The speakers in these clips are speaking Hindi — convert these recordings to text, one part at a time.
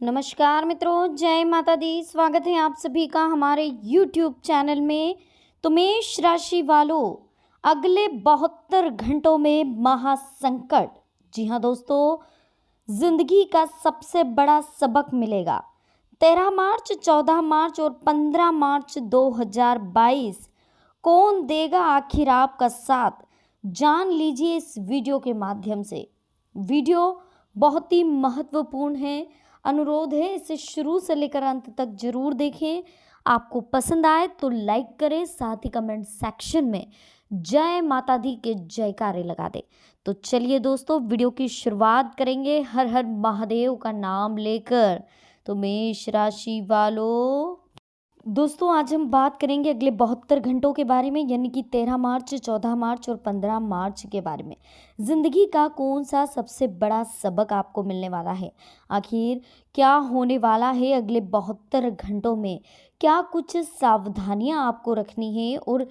नमस्कार मित्रों, जय माता दी। स्वागत है आप सभी का हमारे YouTube चैनल में। तो मेष राशि वालों, अगले 72 घंटों में महासंकट, जी हाँ दोस्तों, जिंदगी का सबसे बड़ा सबक मिलेगा। 13 मार्च, 14 मार्च और 15 मार्च 2022 कौन देगा आखिर आपका साथ, जान लीजिए इस वीडियो के माध्यम से। वीडियो बहुत ही महत्वपूर्ण है, अनुरोध है इसे शुरू से लेकर अंत तक जरूर देखें। आपको पसंद आए तो लाइक करें, साथ ही कमेंट सेक्शन में जय माता दी के जयकारे लगा दें। तो चलिए दोस्तों, वीडियो की शुरुआत करेंगे हर हर महादेव का नाम लेकर। तो मेष राशि वालों, दोस्तों आज हम बात करेंगे अगले 72 घंटों के बारे में, यानी कि 13 मार्च, 14 मार्च और 15 मार्च के बारे में। जिंदगी का कौन सा सबसे बड़ा सबक आपको मिलने वाला है, आखिर क्या होने वाला है अगले 72 घंटों में, क्या कुछ सावधानियां आपको रखनी है और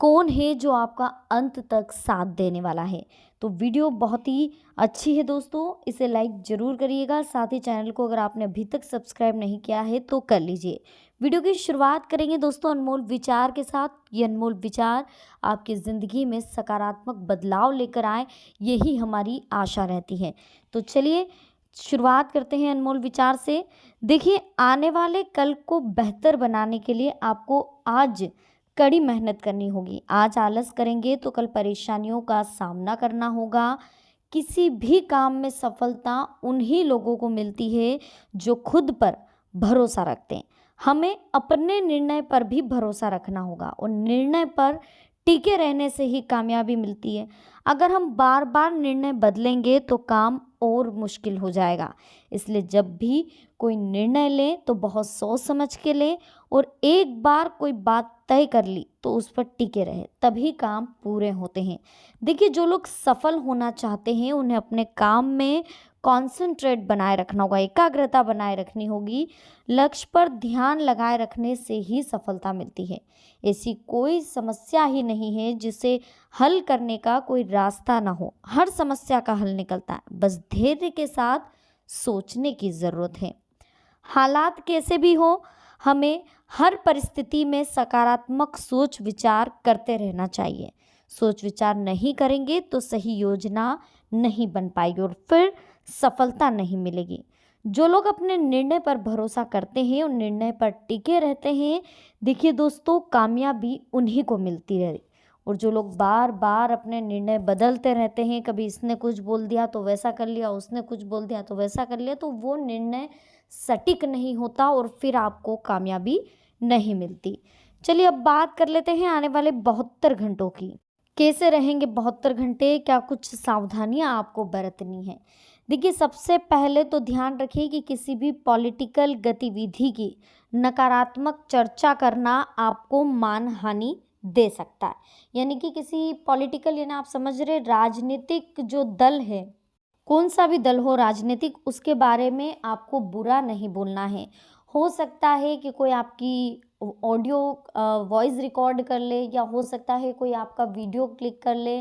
कौन है जो आपका अंत तक साथ देने वाला है। तो वीडियो बहुत ही अच्छी है दोस्तों, इसे लाइक ज़रूर करिएगा। साथ ही चैनल को अगर आपने अभी तक सब्सक्राइब नहीं किया है तो कर लीजिए। वीडियो की शुरुआत करेंगे दोस्तों अनमोल विचार के साथ। ये अनमोल विचार आपकी ज़िंदगी में सकारात्मक बदलाव लेकर आए, यही हमारी आशा रहती है। तो चलिए शुरुआत करते हैं अनमोल विचार से। देखिए, आने वाले कल को बेहतर बनाने के लिए आपको आज कड़ी मेहनत करनी होगी। आज आलस करेंगे तो कल परेशानियों का सामना करना होगा। किसी भी काम में सफलता उन्हीं लोगों को मिलती है जो खुद पर भरोसा रखते हैं। हमें अपने निर्णय पर भी भरोसा रखना होगा और निर्णय पर टिके रहने से ही कामयाबी मिलती है। अगर हम बार बार निर्णय बदलेंगे तो काम और मुश्किल हो जाएगा। इसलिए जब भी कोई निर्णय लें तो बहुत सोच समझ के लें और एक बार कोई बात तय कर ली तो उस पर टिके रहे, तभी काम पूरे होते हैं। देखिए, जो लोग सफल होना चाहते हैं उन्हें अपने काम में कॉन्सेंट्रेट बनाए रखना होगा, एकाग्रता बनाए रखनी होगी। लक्ष्य पर ध्यान लगाए रखने से ही सफलता मिलती है। ऐसी कोई समस्या ही नहीं है जिसे हल करने का कोई रास्ता ना हो। हर समस्या का हल निकलता है, बस धैर्य के साथ सोचने की ज़रूरत है। हालात कैसे भी हो, हमें हर परिस्थिति में सकारात्मक सोच विचार करते रहना चाहिए। सोच विचार नहीं करेंगे तो सही योजना नहीं बन पाएगी और फिर सफलता नहीं मिलेगी। जो लोग अपने निर्णय पर भरोसा करते हैं और निर्णय पर टिके रहते हैं, देखिए दोस्तों, कामयाबी उन्हीं को मिलती है। और जो लोग बार बार अपने निर्णय बदलते रहते हैं, कभी इसने कुछ बोल दिया तो वैसा कर लिया, उसने कुछ बोल दिया तो वैसा कर लिया, तो वो निर्णय सटीक नहीं होता और फिर आपको कामयाबी नहीं मिलती। चलिए अब बात कर लेते हैं आने वाले 72 घंटों की। कैसे रहेंगे 72 घंटे, क्या कुछ सावधानियां आपको बरतनी है। देखिए, सबसे पहले तो ध्यान रखिए कि किसी भी पॉलिटिकल गतिविधि की नकारात्मक चर्चा करना आपको मानहानि दे सकता है। यानी कि किसी पॉलिटिकल, यानी आप समझ रहे राजनीतिक जो दल है, कौन सा भी दल हो राजनीतिक, उसके बारे में आपको बुरा नहीं बोलना है। हो सकता है कि कोई आपकी ऑडियो वॉइस रिकॉर्ड कर ले, या हो सकता है कोई आपका वीडियो क्लिक कर ले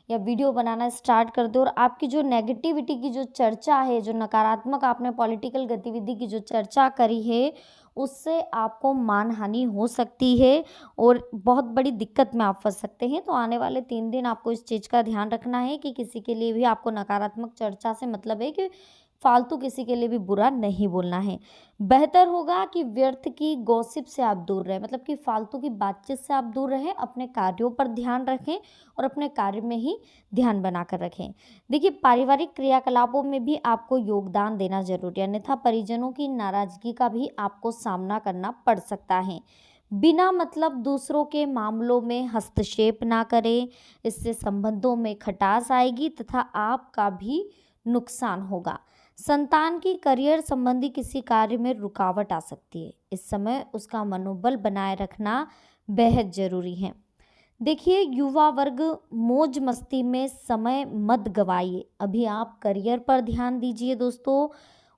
या वीडियो बनाना स्टार्ट कर दे और आपकी जो नेगेटिविटी की जो चर्चा है, जो नकारात्मक आपने पॉलिटिकल गतिविधि की जो चर्चा करी है, उससे आपको मानहानि हो सकती है और बहुत बड़ी दिक्कत में आप फंस सकते हैं। तो आने वाले 3 दिन आपको इस चीज़ का ध्यान रखना है कि किसी के लिए भी आपको नकारात्मक चर्चा से मतलब है कि फालतू किसी के लिए भी बुरा नहीं बोलना है। बेहतर होगा कि व्यर्थ की गॉसिप से आप दूर रहें, मतलब कि फालतू की बातचीत से आप दूर रहें, अपने कार्यों पर ध्यान रखें और अपने कार्य में ही ध्यान बनाकर रखें। देखिए, पारिवारिक क्रियाकलापों में भी आपको योगदान देना जरूरी है, अन्यथा परिजनों की नाराजगी का भी आपको सामना करना पड़ सकता है। बिना मतलब दूसरों के मामलों में हस्तक्षेप ना करें, इससे संबंधों में खटास आएगी तथा आपका भी नुकसान होगा। संतान की करियर संबंधी किसी कार्य में रुकावट आ सकती है, इस समय उसका मनोबल बनाए रखना बेहद जरूरी है। देखिए, युवा वर्ग, मौज मस्ती में समय मत गवाइए, अभी आप करियर पर ध्यान दीजिए दोस्तों।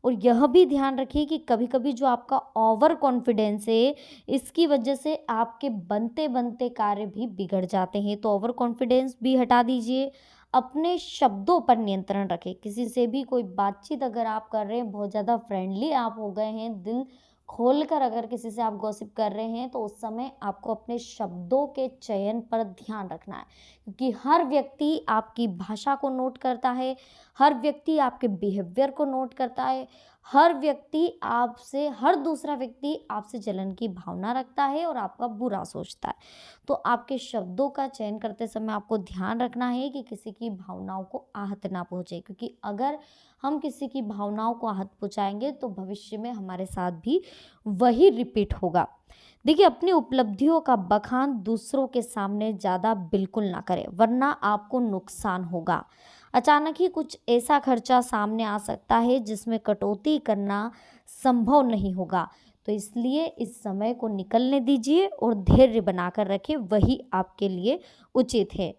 और यह भी ध्यान रखिए कि कभी कभी जो आपका ओवर कॉन्फिडेंस है, इसकी वजह से आपके बनते बनते कार्य भी बिगड़ जाते हैं। तो ओवर कॉन्फिडेंस भी हटा दीजिए, अपने शब्दों पर नियंत्रण रखें। किसी से भी कोई बातचीत अगर आप कर रहे हैं, बहुत ज़्यादा फ्रेंडली आप हो गए हैं, दिल खोलकर अगर किसी से आप गॉसिप कर रहे हैं, तो उस समय आपको अपने शब्दों के चयन पर ध्यान रखना है, क्योंकि हर व्यक्ति आपकी भाषा को नोट करता है, हर व्यक्ति आपके बिहेवियर को नोट करता है, हर दूसरा व्यक्ति आपसे जलन की भावना रखता है और आपका बुरा सोचता है। तो आपके शब्दों का चयन करते समय आपको ध्यान रखना है कि किसी की भावनाओं को आहत ना पहुँचे, क्योंकि अगर हम किसी की भावनाओं को आहत पहुँचाएंगे तो भविष्य में हमारे साथ भी वही रिपीट होगा। देखिए, अपनी उपलब्धियों का बखान दूसरों के सामने ज़्यादा बिल्कुल ना करें, वरना आपको नुकसान होगा। अचानक ही कुछ ऐसा खर्चा सामने आ सकता है जिसमें कटौती करना संभव नहीं होगा, तो इसलिए इस समय को निकलने दीजिए और धैर्य बनाकर रखें, वही आपके लिए उचित है।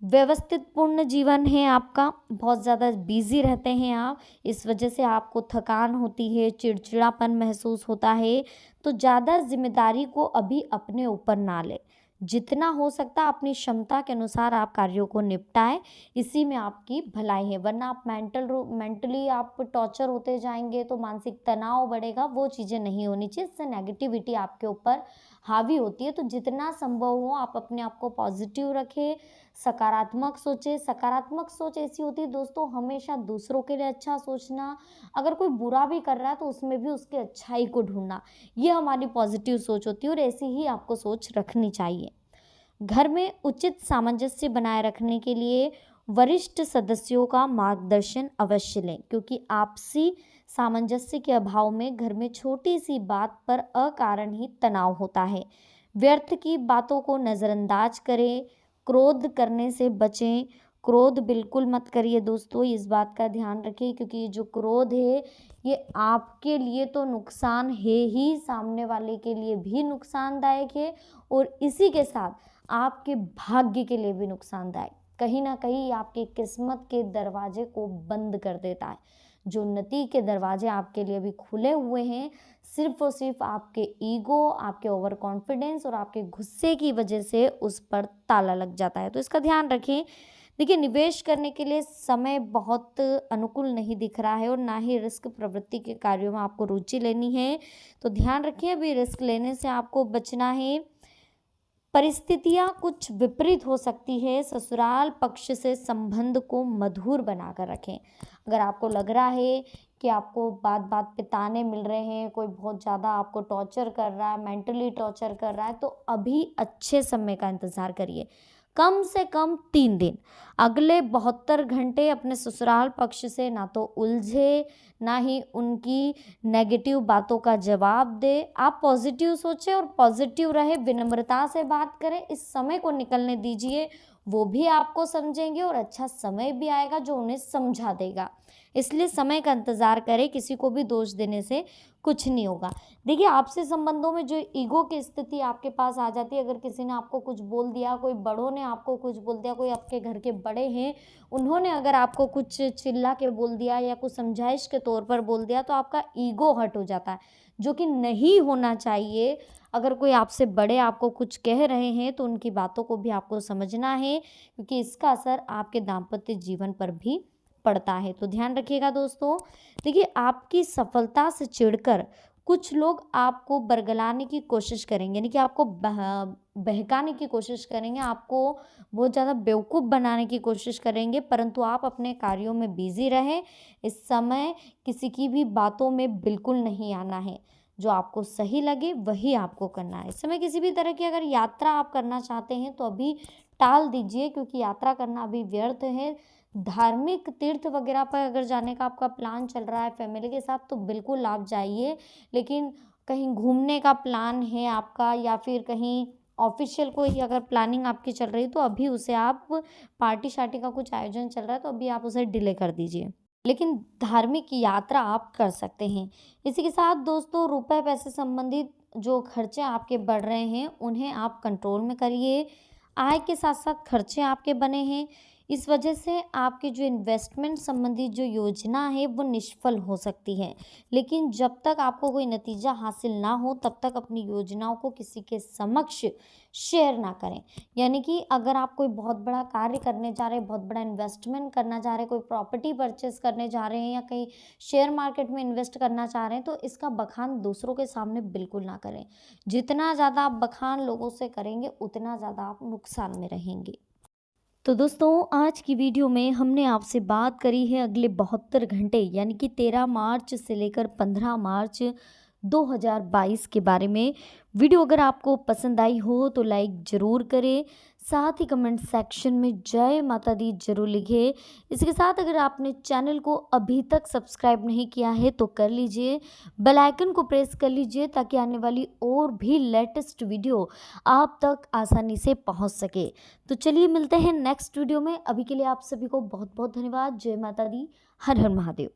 व्यवस्थित पूर्ण जीवन है आपका, बहुत ज़्यादा बिजी रहते हैं आप, इस वजह से आपको थकान होती है, चिड़चिड़ापन महसूस होता है, तो ज़्यादा जिम्मेदारी को अभी अपने ऊपर ना लें। जितना हो सकता है अपनी क्षमता के अनुसार आप कार्यों को निपटाएं, इसी में आपकी भलाई है, वरना आप मेंटली आप टॉर्चर होते जाएंगे तो मानसिक तनाव बढ़ेगा, वो चीज़ें नहीं होनी चाहिए, इससे नेगेटिविटी आपके ऊपर हावी होती है। तो जितना संभव हो आप अपने आप को पॉजिटिव रखें, सकारात्मक सोचें। सकारात्मक सोच ऐसी होती है दोस्तों, हमेशा दूसरों के लिए अच्छा सोचना, अगर कोई बुरा भी कर रहा है तो उसमें भी उसकी अच्छाई को ढूंढना, ये हमारी पॉजिटिव सोच होती है और ऐसी ही आपको सोच रखनी चाहिए। घर में उचित सामंजस्य बनाए रखने के लिए वरिष्ठ सदस्यों का मार्गदर्शन अवश्य लें, क्योंकि आपसी सामंजस्य के अभाव में घर में छोटी सी बात पर अकारण ही तनाव होता है। व्यर्थ की बातों को नज़रअंदाज करें, क्रोध करने से बचें। क्रोध बिल्कुल मत करिए दोस्तों, इस बात का ध्यान रखिए, क्योंकि ये जो क्रोध है ये आपके लिए तो नुकसान है ही, सामने वाले के लिए भी नुकसानदायक है और इसी के साथ आपके भाग्य के लिए भी नुकसानदायक। कहीं ना कहीं आपकी किस्मत के दरवाजे को बंद कर देता है। जो उन्नति के दरवाजे आपके लिए भी खुले हुए हैं, सिर्फ और सिर्फ आपके ईगो, आपके ओवर कॉन्फिडेंस और आपके गुस्से की वजह से उस पर ताला लग जाता है, तो इसका ध्यान रखें। देखिए, निवेश करने के लिए समय बहुत अनुकूल नहीं दिख रहा है और ना ही रिस्क प्रवृत्ति के कार्यों में आपको रुचि लेनी है, तो ध्यान रखिए अभी रिस्क लेने से आपको बचना है। परिस्थितियाँ कुछ विपरीत हो सकती है, ससुराल पक्ष से संबंध को मधुर बनाकर रखें। अगर आपको लग रहा है कि आपको बात बात पे ताने मिल रहे हैं, कोई बहुत ज़्यादा आपको टॉर्चर कर रहा है, मेंटली टॉर्चर कर रहा है, तो अभी अच्छे समय का इंतज़ार करिए, कम से कम 3 दिन। अगले 72 घंटे अपने ससुराल पक्ष से ना तो उलझे, ना ही उनकी नेगेटिव बातों का जवाब दे। आप पॉजिटिव सोचें और पॉजिटिव रहे, विनम्रता से बात करें, इस समय को निकलने दीजिए, वो भी आपको समझेंगे और अच्छा समय भी आएगा जो उन्हें समझा देगा। इसलिए समय का इंतज़ार करें, किसी को भी दोष देने से कुछ नहीं होगा। देखिए, आपसे संबंधों में जो ईगो की स्थिति आपके पास आ जाती है, अगर किसी ने आपको कुछ बोल दिया, कोई बड़ों ने आपको कुछ बोल दिया, कोई आपके घर के बड़े हैं उन्होंने अगर आपको कुछ चिल्ला के बोल दिया या कुछ समझाइश के तौर पर बोल दिया, तो आपका ईगो हर्ट हो जाता है, जो कि नहीं होना चाहिए। अगर कोई आपसे बड़े आपको कुछ कह रहे हैं तो उनकी बातों को भी आपको समझना है, क्योंकि इसका असर आपके दाम्पत्य जीवन पर भी पड़ता है, तो ध्यान रखिएगा दोस्तों। देखिए, आपकी सफलता से चिढ़कर कुछ लोग आपको बरगलाने की कोशिश करेंगे, यानी कि आपको बहकाने की कोशिश करेंगे, आपको बहुत ज़्यादा बेवकूफ़ बनाने की कोशिश करेंगे, परंतु आप अपने कार्यों में बिजी रहें। इस समय किसी की भी बातों में बिल्कुल नहीं आना है, जो आपको सही लगे वही आपको करना है। इस समय किसी भी तरह की अगर यात्रा आप करना चाहते हैं तो अभी टाल दीजिए, क्योंकि यात्रा करना अभी व्यर्थ है। धार्मिक तीर्थ वगैरह पर अगर जाने का आपका प्लान चल रहा है फैमिली के साथ, तो बिल्कुल आप जाइए, लेकिन कहीं घूमने का प्लान है आपका या फिर कहीं ऑफिशियल कोई अगर प्लानिंग आपकी चल रही है, तो अभी उसे आप, पार्टी शार्टी का कुछ आयोजन चल रहा है तो अभी आप उसे डिले कर दीजिए, लेकिन धार्मिक यात्रा आप कर सकते हैं। इसी के साथ दोस्तों, रुपए पैसे संबंधित जो खर्चे आपके बढ़ रहे हैं उन्हें आप कंट्रोल में करिए। आय के साथ साथ खर्चे आपके बने हैं, इस वजह से आपकी जो इन्वेस्टमेंट संबंधी जो योजना है वो निष्फल हो सकती है। लेकिन जब तक आपको कोई नतीजा हासिल ना हो तब तक अपनी योजनाओं को किसी के समक्ष शेयर ना करें। यानी कि अगर आप कोई बहुत बड़ा कार्य करने जा रहे हैं, बहुत बड़ा इन्वेस्टमेंट करना चाह रहे हैं, कोई प्रॉपर्टी परचेज़ करने जा रहे हैं या कहीं शेयर मार्केट में इन्वेस्ट करना चाह रहे हैं, तो इसका बखान दूसरों के सामने बिल्कुल ना करें। जितना ज़्यादा आप बखान लोगों से करेंगे उतना ज़्यादा आप नुकसान में रहेंगे। तो दोस्तों, आज की वीडियो में हमने आपसे बात करी है अगले 72 घंटे यानी कि 13 मार्च से लेकर 15 मार्च 2022 के बारे में। वीडियो अगर आपको पसंद आई हो तो लाइक ज़रूर करें, साथ ही कमेंट सेक्शन में जय माता दी जरूर लिखें। इसके साथ अगर आपने चैनल को अभी तक सब्सक्राइब नहीं किया है तो कर लीजिए, बेल आइकन को प्रेस कर लीजिए ताकि आने वाली और भी लेटेस्ट वीडियो आप तक आसानी से पहुंच सके। तो चलिए मिलते हैं नेक्स्ट वीडियो में। अभी के लिए आप सभी को बहुत बहुत धन्यवाद। जय माता दी, हर हर महादेव।